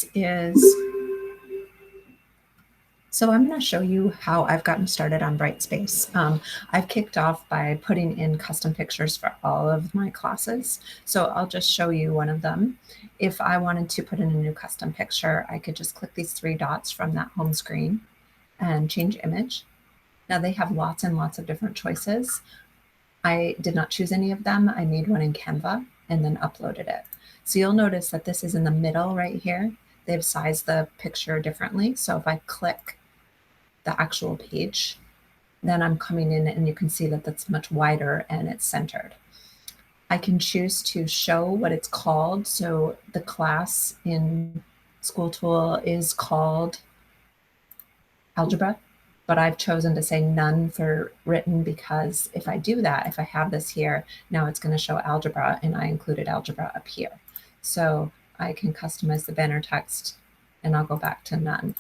this is, so I'm going to show you how I've gotten started on Brightspace. I've kicked off by putting in custom pictures for all of my classes. So I'll just show you one of them. If I wanted to put in a new custom picture, I could just click these three dots from that home screen and change image. Now they have lots and lots of different choices. I did not choose any of them. I made one in Canva and then uploaded it. So you'll notice that this is in the middle right here. They've sized the picture differently. So if I click the actual page, then I'm coming in and you can see that that's much wider and it's centered. I can choose to show what it's called. So the class in School Tool is called Algebra, but I've chosen to say none for written because if I do that, if I have this here, now it's going to show algebra and I included algebra up here. So I can customize the banner text and I'll go back to none.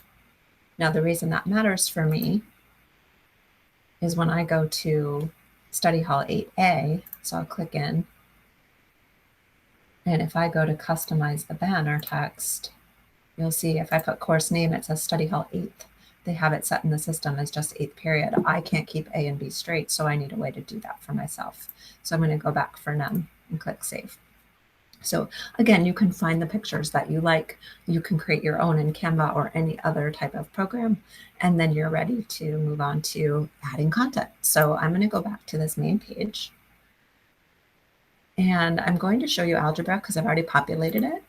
Now the reason that matters for me is when I go to Study Hall 8A, so I'll click in, and if I go to customize the banner text, you'll see if I put course name, it says Study Hall 8th. They have it set in the system as just 8th period. I can't keep A and B straight, so I need a way to do that for myself. So I'm going to go back for none and click save. So again, you can find the pictures that you like. You can create your own in Canva or any other type of program, and then you're ready to move on to adding content. So I'm going to go back to this main page, and I'm going to show you algebra because I've already populated it.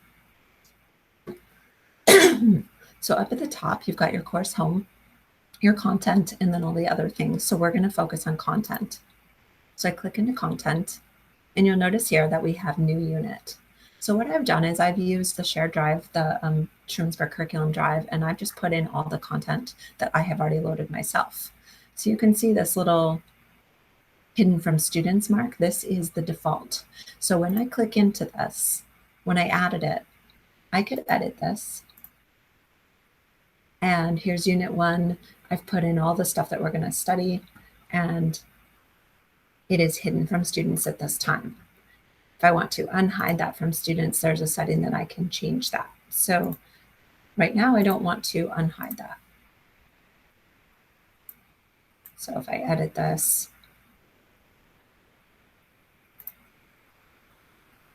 So up at the top, you've got your course home, your content, and then all the other things. So we're going to focus on content. So I click into content, and you'll notice here that we have new unit. So what I've done is I've used the shared drive, the Shrewsbury curriculum drive, and I've just put in all the content that I have already loaded myself. So you can see this little hidden from students mark. This is the default. So when I click into this, when I added it, I could edit this. And here's unit 1. I've put in all the stuff that we're going to study, and it is hidden from students at this time. If I want to unhide that from students, there's a setting that I can change that. So right now I don't want to unhide that. So if I edit this,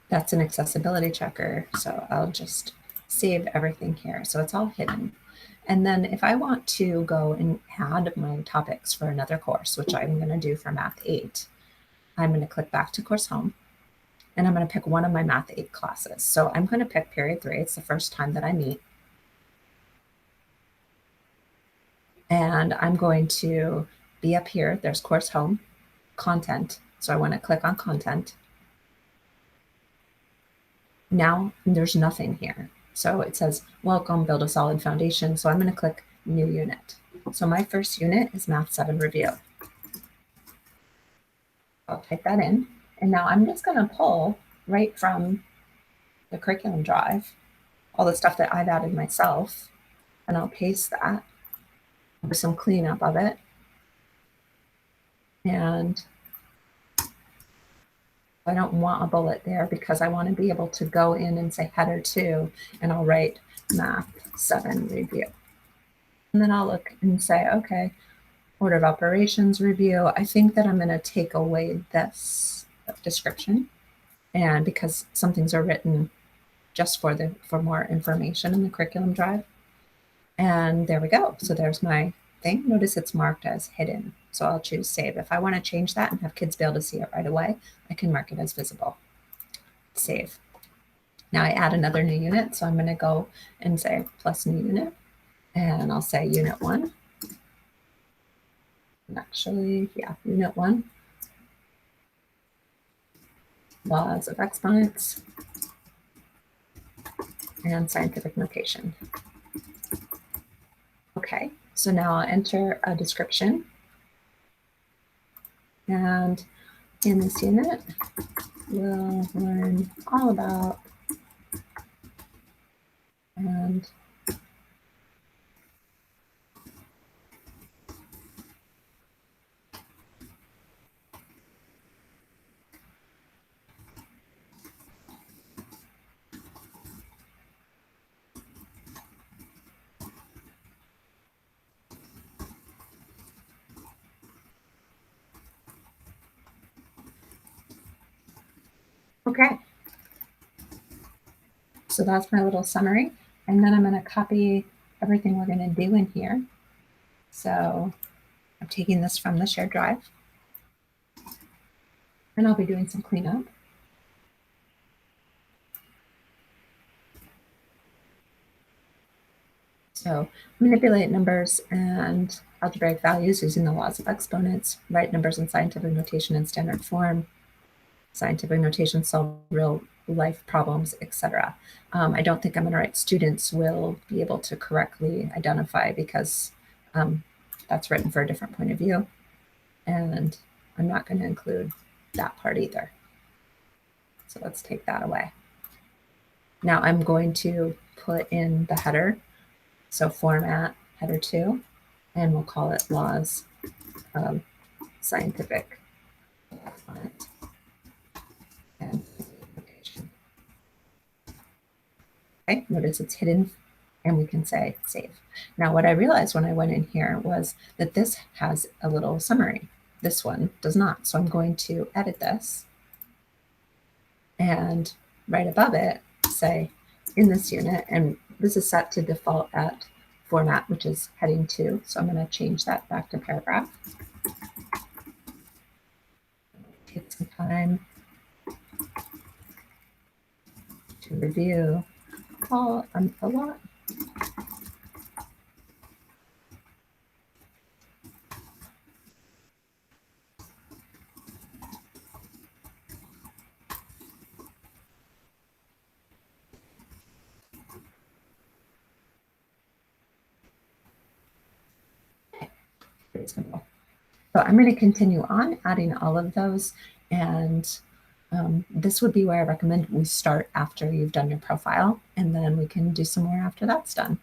that's an accessibility checker. So I'll just save everything here. So it's all hidden. And then if I want to go and add my topics for another course, which I'm going to do for Math 8, I'm going to click back to Course Home, and I'm going to pick one of my Math 8 classes. So I'm going to pick Period 3. It's the first time that I meet. And I'm going to be up here. There's Course Home, Content. So I want to click on Content. Now there's nothing here. So it says, welcome, build a solid foundation. So I'm going to click New Unit. So my first unit is Math 7 Review. I'll type that in. And now I'm just going to pull right from the curriculum drive all the stuff that I've added myself, and I'll paste that with some cleanup of it. And I don't want a bullet there because I want to be able to go in and say header 2, and I'll write Math 7 Review. And then I'll look and say, okay, order of operations review. I think that I'm going to take away this description, and because some things are written just for more information in the curriculum drive. And there we go. So there's my thing. Notice it's marked as hidden. So I'll choose save. If I want to change that and have kids be able to see it right away, I can mark it as visible. Save. Now I add another new unit. So I'm going to go and say plus new unit, and I'll say unit 1. And actually, yeah, unit 1. Laws of exponents and scientific notation. Okay, so now I'll enter a description. And in this unit, we'll learn all about and Okay, so that's my little summary. And then I'm going to copy everything we're going to do in here. So I'm taking this from the shared drive, and I'll be doing some cleanup. So manipulate numbers and algebraic values using the laws of exponents, write numbers in scientific notation in standard form, scientific notation, solve real life problems, etc. I don't think I'm going to write students will be able to correctly identify because that's written for a different point of view. And I'm not going to include that part either. So let's take that away. Now I'm going to put in the header. So format header 2, and we'll call it laws of scientific font and notation. Okay, notice it's hidden and we can say save. Now what I realized when I went in here was that this has a little summary. This one does not. So I'm going to edit this and right above it say in this unit, and this is set to default at format, which is heading 2. So I'm going to change that back to paragraph. Take some time to review all a lot. Pretty simple. So I'm going to continue on adding all of those, and this would be where I recommend we start after you've done your profile, and then we can do some more after that's done.